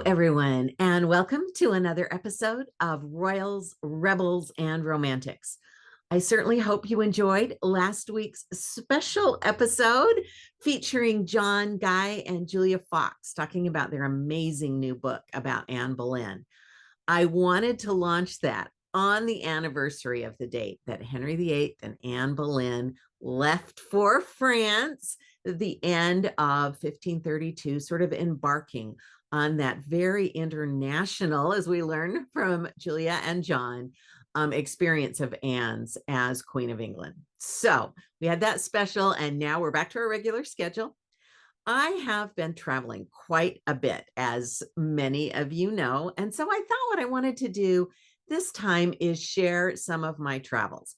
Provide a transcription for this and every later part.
everyone, and welcome to another episode of Royals, Rebels, and Romantics. I certainly hope you enjoyed last week's special episode featuring John Guy and Julia Fox talking about their amazing new book about Anne Boleyn. I wanted to launch that on the anniversary of the date that Henry VIII and Anne Boleyn left for France at the end of 1532, sort of embarking on that very international, as we learn from Julia and John, experience of Anne's as Queen of England. So we had that special, and now we're back to our regular schedule. I have been traveling quite a bit, as many of you know. And so I thought what I wanted to do this time is share some of my travels.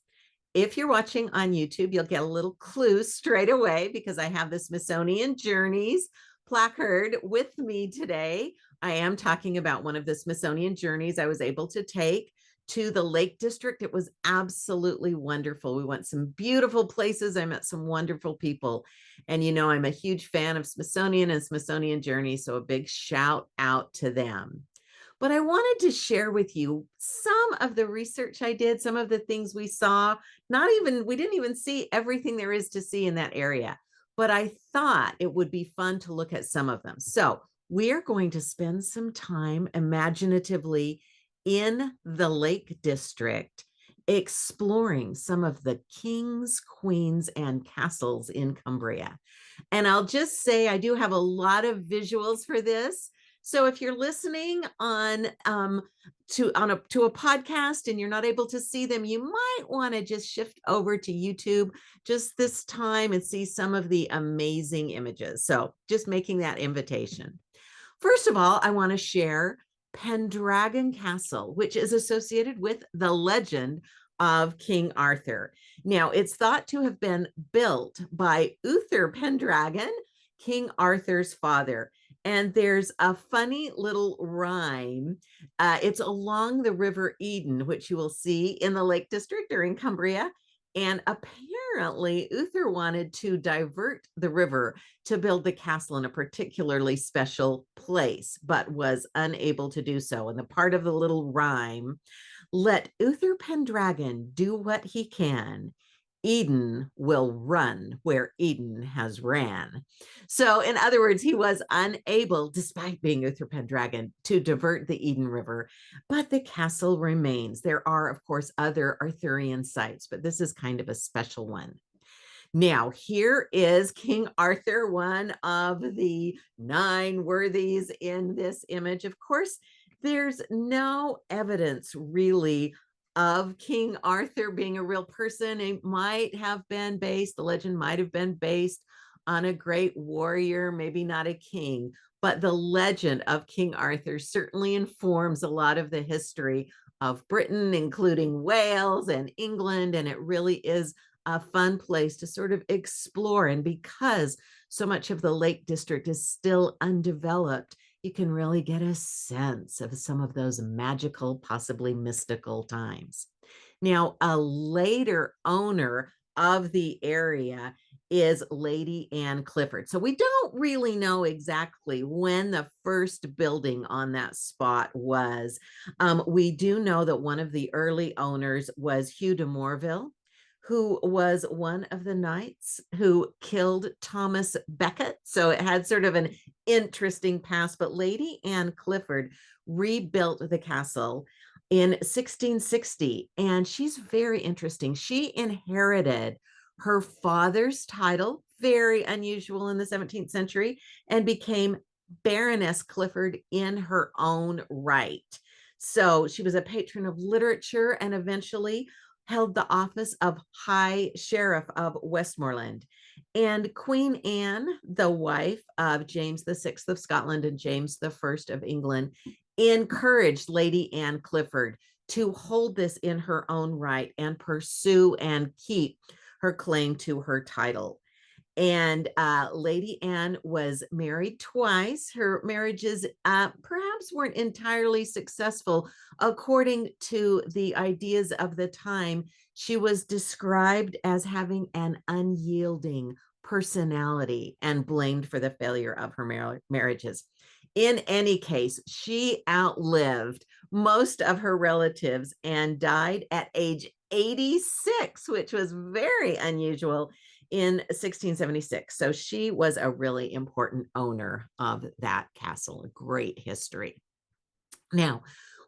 If you're watching on YouTube, you'll get a little clue straight away because I have the Smithsonian Journeys placard with me today. I am talking about one of the Smithsonian Journeys I was able to take to the Lake District. It was absolutely wonderful. We went some beautiful places. I met some wonderful people. And you know, I'm a huge fan of Smithsonian and Smithsonian Journeys, so a big shout out to them. But I wanted to share with you some of the research I did, some of the things we saw. We didn't even see everything there is to see in that area, but I thought it would be fun to look at some of them. So we are going to spend some time imaginatively in the Lake District, exploring some of the kings, queens, and castles in Cumbria. And I'll just say I do have a lot of visuals for this. So if you're listening on to a podcast and you're not able to see them, you might want to just shift over to YouTube just this time and see some of the amazing images. So just making that invitation. First of all, I want to share Pendragon Castle, which is associated with the legend of King Arthur. Now, it's thought to have been built by Uther Pendragon, King Arthur's father. And there's a funny little rhyme. It's along the River Eden, which you will see in the Lake District or in Cumbria. And apparently, Uther wanted to divert the river to build the castle in a particularly special place, but was unable to do so. And the part of the little rhyme, let Uther Pendragon do what he can. Eden will run where Eden has ran. So, in other words, he was unable, despite being Uther Pendragon, to divert the Eden River, but the castle remains. There are, of course, other Arthurian sites, but this is kind of a special one. Now, here is King Arthur, one of the 9 worthies in this image. Of course, there's no evidence really of King Arthur being a real person. It might have been based, the legend might have been based on a great warrior, maybe not a king, but the legend of King Arthur certainly informs a lot of the history of Britain, including Wales and England, and it really is a fun place to sort of explore. And because so much of the Lake District is still undeveloped, you can really get a sense of some of those magical, possibly mystical times. Now, a later owner of the area is Lady Anne Clifford. So we don't really know exactly when the first building on that spot was. We do know that one of the early owners was Hugh de Morville, who was one of the knights who killed Thomas Becket. So it had sort of an interesting past, but Lady Anne Clifford rebuilt the castle in 1660, and she's very interesting. She inherited her father's title, very unusual in the 17th century, and became Baroness Clifford in her own right. So she was a patron of literature and eventually held the office of High Sheriff of Westmoreland. And Queen Anne, the wife of James VI of Scotland and James I of England, encouraged Lady Anne Clifford to hold this in her own right and pursue and keep her claim to her title. And Lady Anne was married twice. Her marriages perhaps weren't entirely successful. According to the ideas of the time, she was described as having an unyielding personality and blamed for the failure of her marriages. In any case, she outlived most of her relatives and died at age 86, which was very unusual in 1676. So she was a really important owner of that castle, a great history. Now,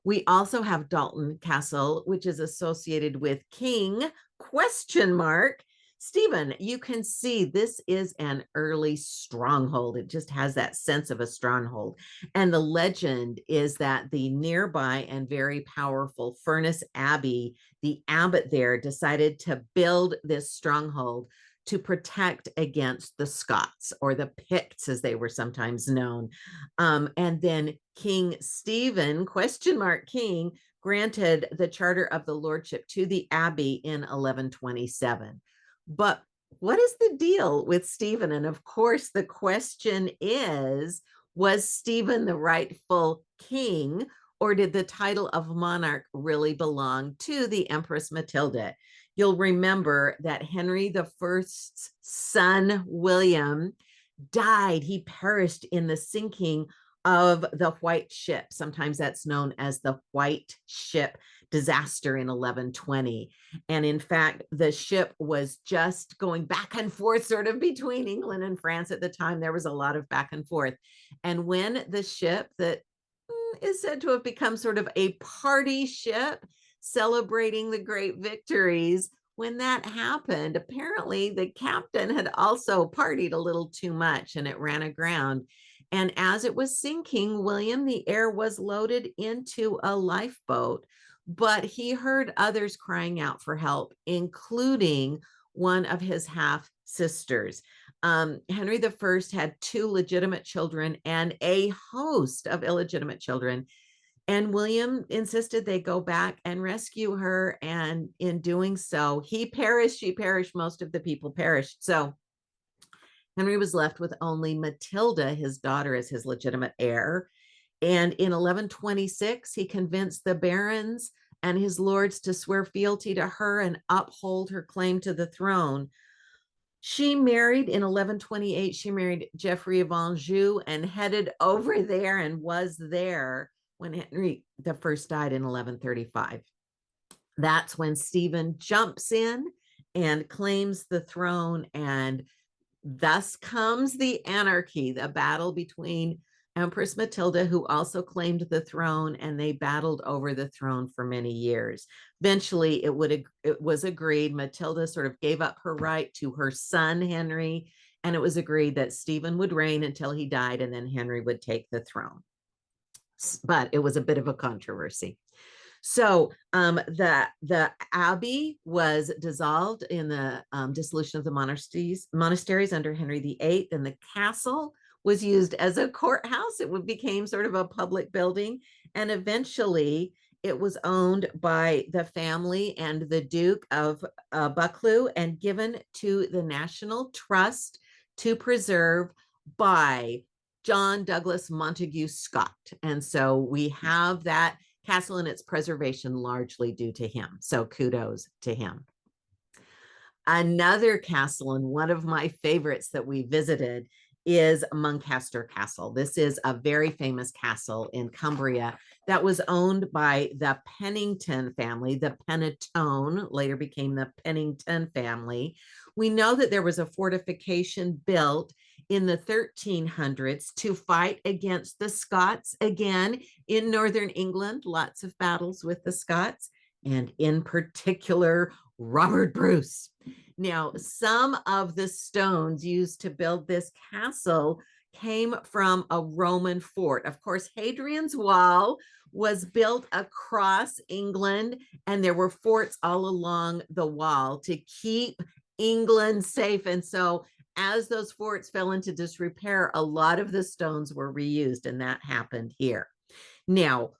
we also have Dalton Castle, which is associated with King question mark Stephen. You can see this is an early stronghold. It just has that sense of a stronghold. And the legend is that the nearby and very powerful Furness Abbey, the abbot there decided to build this stronghold to protect against the Scots, or the Picts as they were sometimes known. And then King Stephen, question mark King, granted the charter of the lordship to the abbey in 1127. But what is the deal with Stephen? And of course, the question is, was Stephen the rightful king, or did the title of monarch really belong to the Empress Matilda? You'll remember that Henry I's son, William, died. He perished in the sinking of the White Ship. Sometimes that's known as the White Ship disaster in 1120. And in fact, the ship was just going back and forth sort of between England and France at the time. There was a lot of back and forth. And when the ship that is said to have become sort of a party ship celebrating the great victories, when that happened, apparently the captain had also partied a little too much and it ran aground. And as it was sinking, William the heir was loaded into a lifeboat, but he heard others crying out for help, including one of his half sisters. Henry I had 2 legitimate children and a host of illegitimate children. And William insisted they go back and rescue her. And in doing so, he perished, she perished, most of the people perished. So Henry was left with only Matilda, his daughter, as his legitimate heir. And in 1126, he convinced the barons and his lords to swear fealty to her and uphold her claim to the throne. She married in 1128, she married Geoffrey of Anjou and headed over there and was there when Henry I died in 1135. That's when Stephen jumps in and claims the throne, and thus comes the anarchy, the battle between Empress Matilda, who also claimed the throne, and they battled over the throne for many years. Eventually, it was agreed. Matilda sort of gave up her right to her son, Henry, and it was agreed that Stephen would reign until he died, and then Henry would take the throne. But it was a bit of a controversy. So the abbey was dissolved in the dissolution of the monasteries under Henry VIII, and the castle was used as a courthouse. It became sort of a public building, and eventually it was owned by the family and the Duke of Buccleuch and given to the National Trust to preserve by John Douglas Montagu Scott. And so we have that castle and its preservation largely due to him. So kudos to him. Another castle, and one of my favorites that we visited, is Muncaster Castle. This is a very famous castle in Cumbria that was owned by the Pennington family. The Pennington later became the Pennington family. We know that there was a fortification built in the 1300s to fight against the Scots again in northern England. Lots of battles with the Scots, and in particular, Robert Bruce. Now, some of the stones used to build this castle came from a Roman fort. Of course, Hadrian's Wall was built across England, and there were forts all along the wall to keep England safe. And so as those forts fell into disrepair, a lot of the stones were reused, and that happened here. Now,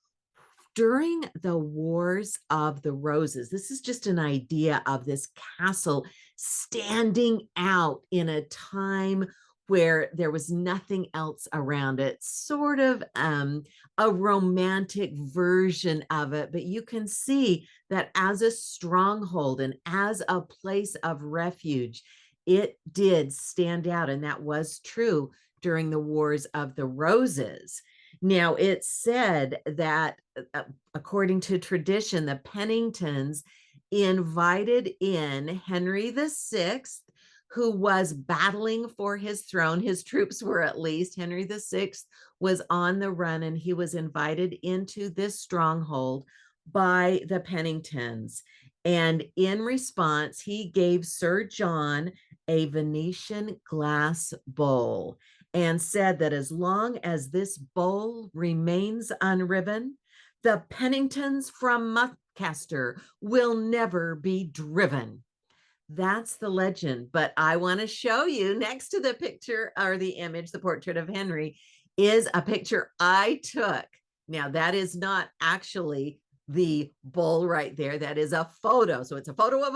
during the Wars of the Roses, this is just an idea of this castle standing out in a time where there was nothing else around it, sort of a romantic version of it. But you can see that as a stronghold and as a place of refuge, it did stand out. And that was true during the Wars of the Roses. Now, it's said that according to tradition, the Penningtons invited in Henry VI, who was battling for his throne. His troops were, at least. Henry VI was on the run, and he was invited into this stronghold by the Penningtons. And in response, he gave Sir John a Venetian glass bowl and said that as long as this bowl remains unriven, the Penningtons from Muncaster will never be driven. That's the legend. But I want to show you, next to the picture or the image, the portrait of Henry, is a picture I took. Now, that is not actually the bowl right there. That is a photo. So it's a photo of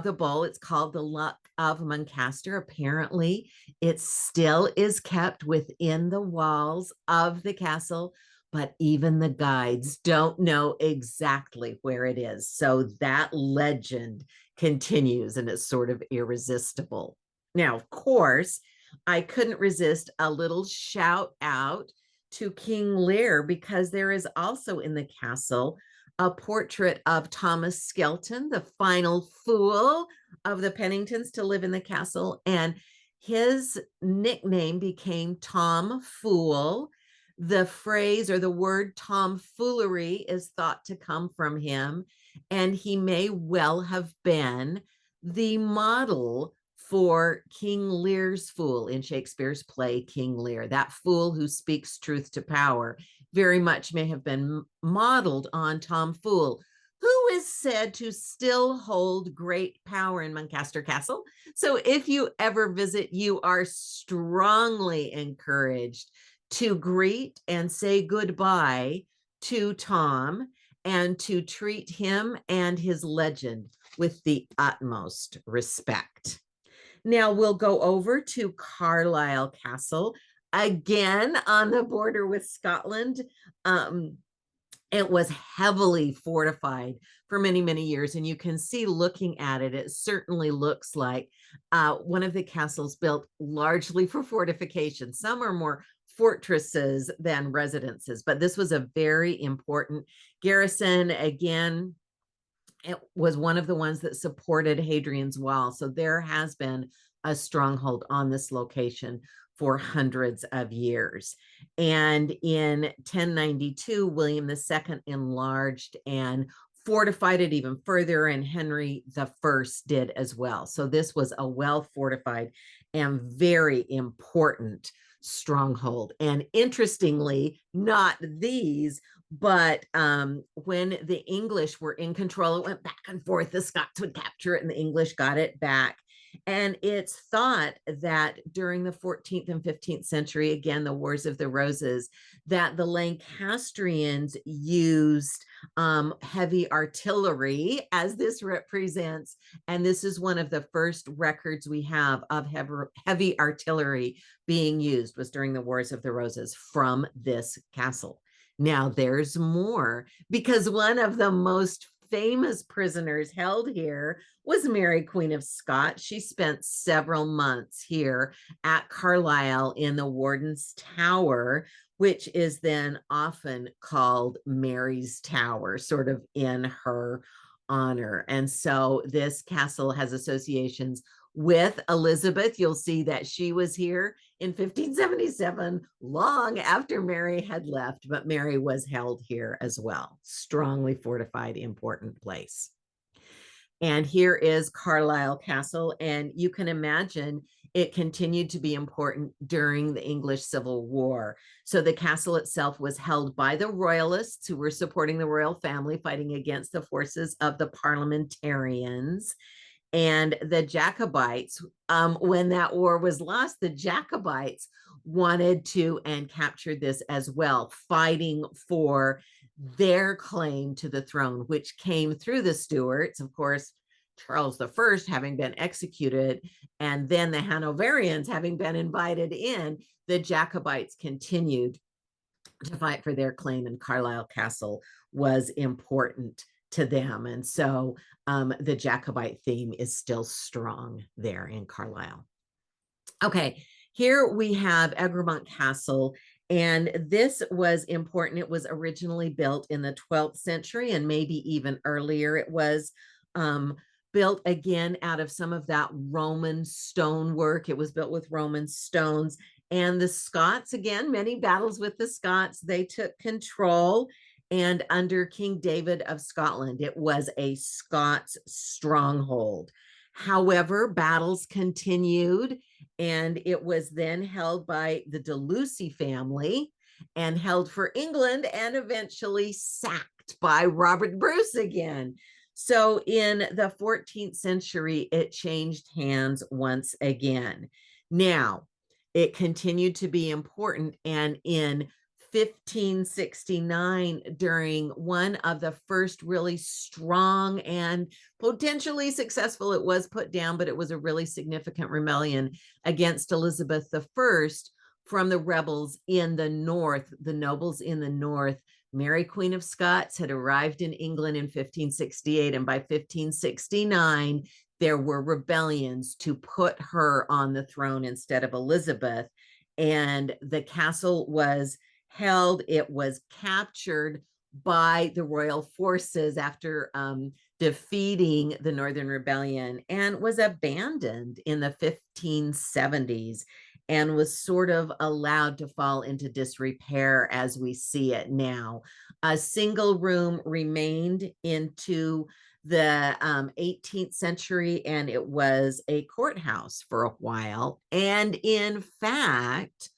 the bowl. It's called the Luck of Muncaster. Apparently, it still is kept within the walls of the castle, but even the guides don't know exactly where it is. So that legend continues, and it's sort of irresistible. Now, of course, I couldn't resist a little shout out to King Lear, because there is also in the castle a portrait of Thomas Skelton, the final fool of the Penningtons to live in the castle. And his nickname became Tom Fool. The phrase or the word tomfoolery is thought to come from him, and he may well have been the model for King Lear's fool in Shakespeare's play King Lear. That fool who speaks truth to power very much may have been modeled on Tom Fool, who is said to still hold great power in Muncaster Castle. So if you ever visit, you are strongly encouraged to greet and say goodbye to Tom and to treat him and his legend with the utmost respect. Now we'll go over to Carlisle Castle, again on the border with Scotland. It was heavily fortified for many, many years. And you can see, looking at it, it certainly looks like one of the castles built largely for fortification. Some are more fortresses than residences, but this was a very important garrison. Again, it was one of the ones that supported Hadrian's Wall. So there has been a stronghold on this location for hundreds of years. And in 1092, William II enlarged and fortified it even further, and Henry I did as well. So this was a well-fortified and very important stronghold. And interestingly, not these, but when the English were in control, it went back and forth. The Scots would capture it and the English got it back. And it's thought that during the 14th and 15th century, again, the Wars of the Roses, that the Lancastrians used heavy artillery, as this represents. And this is one of the first records we have of heavy artillery being used, was during the Wars of the Roses from this castle. Now there's more, because one of the most famous prisoners held here was Mary, Queen of Scots. She spent several months here at Carlisle in the Warden's Tower, which is then often called Mary's Tower, sort of in her honor. And so this castle has associations with Elizabeth. You'll see that she was here in 1577, long after Mary had left, but Mary was held here as well. Strongly fortified, important place. And here is Carlisle Castle, and you can imagine it continued to be important during the English Civil War. So the castle itself was held by the royalists, who were supporting the royal family, fighting against the forces of the parliamentarians. And the Jacobites, when that war was lost, the Jacobites wanted to and captured this as well, fighting for their claim to the throne, which came through the Stuarts, of course, Charles I having been executed, and then the Hanoverians having been invited in. The Jacobites continued to fight for their claim, and Carlisle Castle was important to them. And so the Jacobite theme is still strong there in Carlisle. Okay, here we have Egremont Castle, And this was important. It was originally built in the 12th century and maybe even earlier. It was built again out of some of that Roman stonework. It was built with Roman stones. And the Scots, again, many battles with the Scots, they took control. And under King David of Scotland, it was a Scots stronghold. However, battles continued, and it was then held by the de Lucy family and held for England and eventually sacked by Robert Bruce again. So in the 14th century, it changed hands once again. Now, it continued to be important, and in 1569, during one of the first really strong and potentially successful, it was put down, but it was a really significant rebellion against Elizabeth I from the rebels in the north, the nobles in the north. Mary, Queen of Scots, had arrived in England in 1568, and by 1569, there were rebellions to put her on the throne instead of Elizabeth. And the castle was held. It was captured by the royal forces after defeating the Northern Rebellion, and was abandoned in the 1570s and was sort of allowed to fall into disrepair as we see it now. A single room remained into the 18th century, and it was a courthouse for a while. And in fact,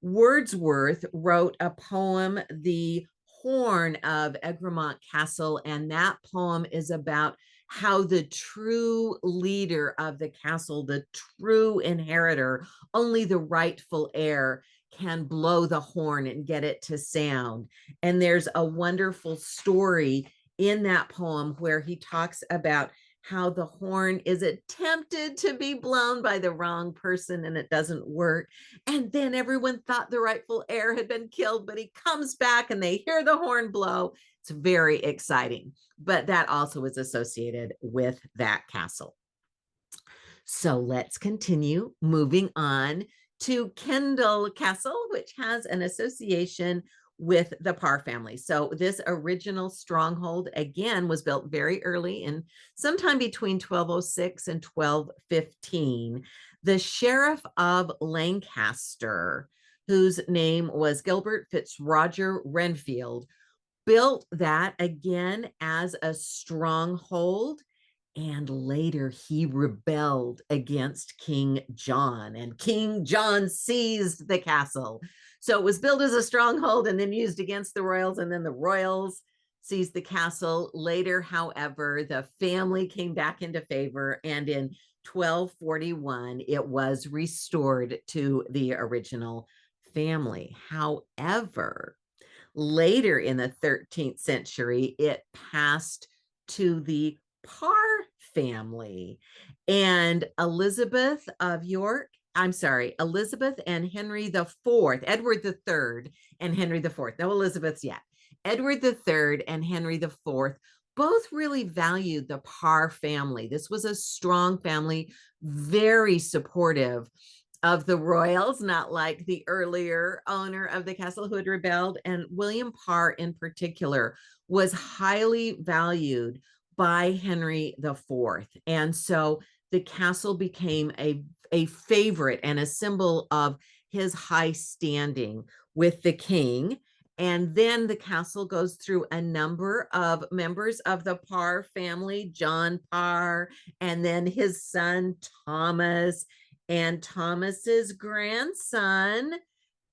Wordsworth wrote a poem, The Horn of Egremont Castle, and that poem is about how the true leader of the castle, the true inheritor, only the rightful heir, can blow the horn and get it to sound. And there's a wonderful story in that poem where he talks about how the horn is attempted to be blown by the wrong person and it doesn't work. And then everyone thought the rightful heir had been killed, but he comes back and they hear the horn blow. It's very exciting, but that also is associated with that castle. So let's continue moving on to Kendal Castle, which has an association with the Parr family. So this original stronghold, again, was built very early, in sometime between 1206 and 1215. The Sheriff of Lancaster, whose name was Gilbert Fitzroger Renfield, built that again as a stronghold. And later he rebelled against King John, and King John seized the castle. So it was built as a stronghold and then used against the royals, and then the royals seized the castle. Later, however, the family came back into favor, and in 1241, it was restored to the original family. However, later in the 13th century, it passed to the Parr family, and Elizabeth and Henry IV, Edward III and Henry IV. No Elizabeth's yet. Edward III and Henry IV both really valued the Parr family. This was a strong family, very supportive of the royals, not like the earlier owner of the castle who had rebelled. And William Parr in particular was highly valued by Henry IV. And so the castle became a favorite and a symbol of his high standing with the king. And then the castle goes through a number of members of the Parr family, John Parr, and then his son, Thomas, and Thomas's grandson,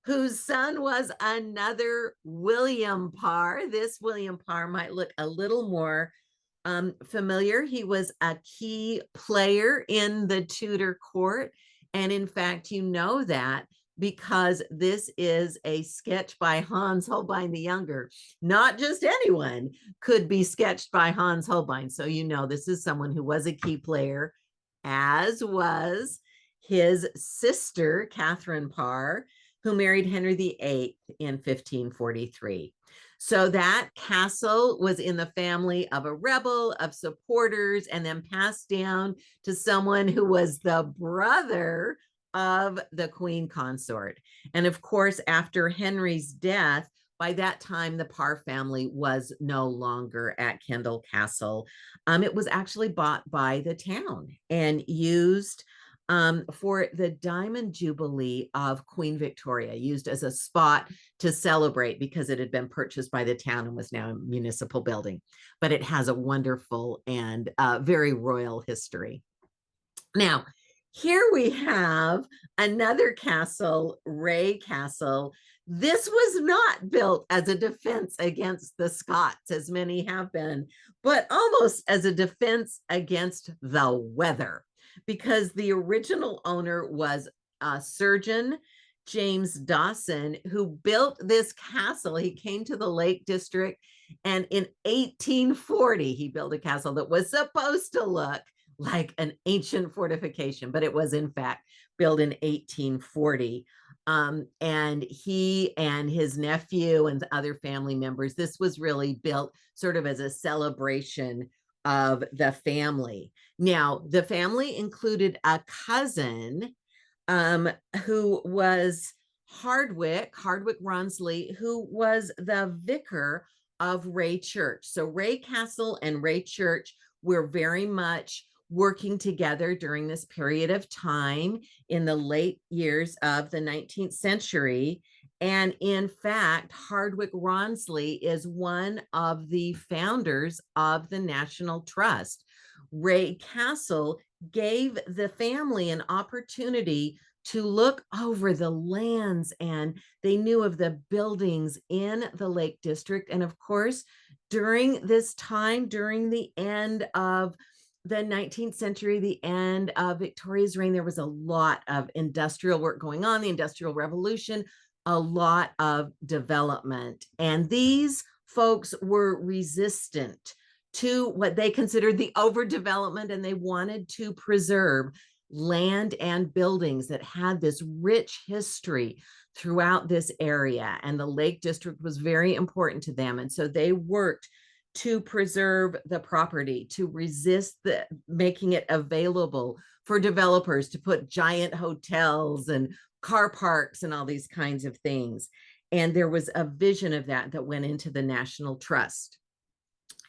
whose son was another William Parr. This William Parr might look a little more familiar. He was a key player in the Tudor court. And in fact, you know that because this is a sketch by Hans Holbein the Younger. Not just anyone could be sketched by Hans Holbein. So you know this is someone who was a key player, as was his sister, Catherine Parr, who married Henry VIII in 1543. So that castle was in the family of a rebel, of supporters, and then passed down to someone who was the brother of the queen consort. And of course, after Henry's death, by that time, the Parr family was no longer at Kendal Castle. It was actually bought by the town and used for the Diamond Jubilee of Queen Victoria, used as a spot to celebrate because it had been purchased by the town and was now a municipal building. But it has a wonderful and very royal history. Now, here we have another castle, Ray Castle. This was not built as a defense against the Scots, as many have been, but almost as a defense against the weather, because the original owner was a surgeon, James Dawson, who built this castle. He came to the Lake District, and in 1840, he built a castle that was supposed to look like an ancient fortification, but it was in fact built in 1840. And he and his nephew and other family members, this was really built sort of as a celebration of the family. Now, the family included a cousin who was Hardwick Ronsley, who was the vicar of Ray Church. So Ray Castle and Ray Church were very much working together during this period of time in the late years of the 19th century. And in fact, Hardwick Ronsley is one of the founders of the National Trust. Ray Castle gave the family an opportunity to look over the lands, and they knew of the buildings in the Lake District. And of course, during this time, during the end of the 19th century, the end of Victoria's reign, there was a lot of industrial work going on, the Industrial Revolution, a lot of development. And these folks were resistant to what they considered the overdevelopment, and they wanted to preserve land and buildings that had this rich history throughout this area. And the Lake District was very important to them. And so they worked to preserve the property, to resist making it available for developers to put giant hotels and car parks and all these kinds of things. And there was a vision of that went into the National Trust.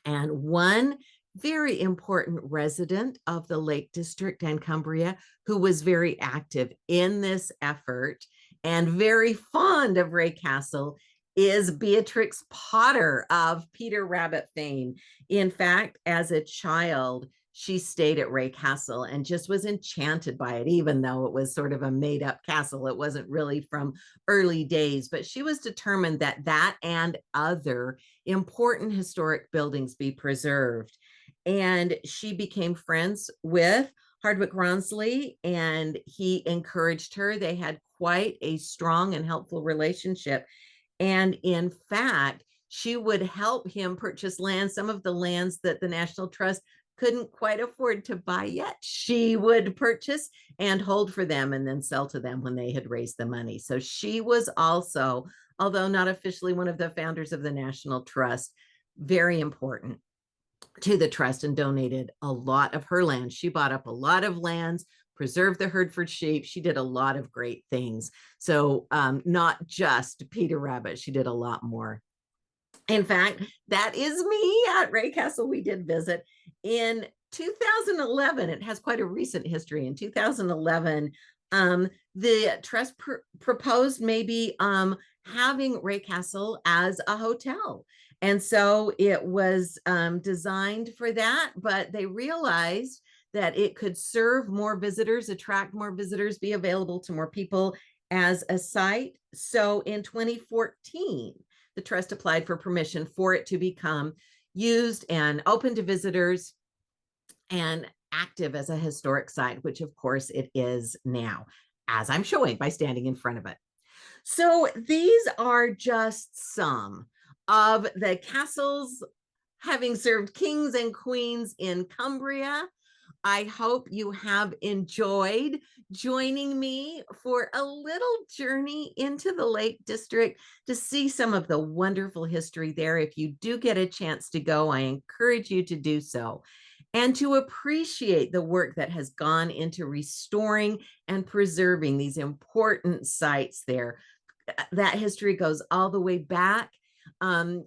And one very important resident of the Lake District and Cumbria, who was very active in this effort and very fond of Ray Castle, is Beatrix Potter of Peter Rabbit fame. In fact, as a child, she stayed at Ray Castle and just was enchanted by it, even though it was sort of a made-up castle. It wasn't really from early days, but she was determined that that and other important historic buildings be preserved. And she became friends with Hardwick Ronsley, and he encouraged her. They had quite a strong and helpful relationship. And in fact, she would help him purchase land, some of the lands that the National Trust couldn't quite afford to buy yet. She would purchase and hold for them and then sell to them when they had raised the money. So she was also, although not officially one of the founders of the National Trust, very important to the trust and donated a lot of her land. She bought up a lot of lands, preserved the Hereford sheep. She did a lot of great things. So not just Peter Rabbit, she did a lot more. In fact, that is me at Ray Castle. We did visit in 2011. It has quite a recent history. In 2011, the trust proposed maybe having Ray Castle as a hotel. And so it was designed for that, but they realized that it could serve more visitors, attract more visitors, be available to more people as a site. So in 2014, the trust applied for permission for it to become used and open to visitors and active as a historic site, which of course it is now, as I'm showing by standing in front of it. So these are just some of the castles having served kings and queens in Cumbria. I hope you have enjoyed joining me for a little journey into the Lake District to see some of the wonderful history there. If you do get a chance to go, I encourage you to do so. and to appreciate the work that has gone into restoring and preserving these important sites there. That history goes all the way back,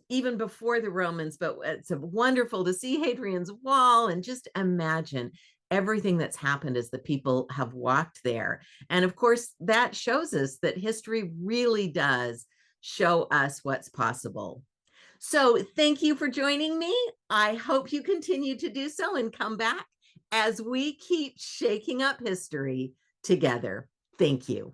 even before the Romans, but it's wonderful to see Hadrian's Wall and just imagine everything that's happened as the people have walked there. And of course, that shows us that history really does show us what's possible. So thank you for joining me. I hope you continue to do so and come back as we keep shaking up history together. Thank you.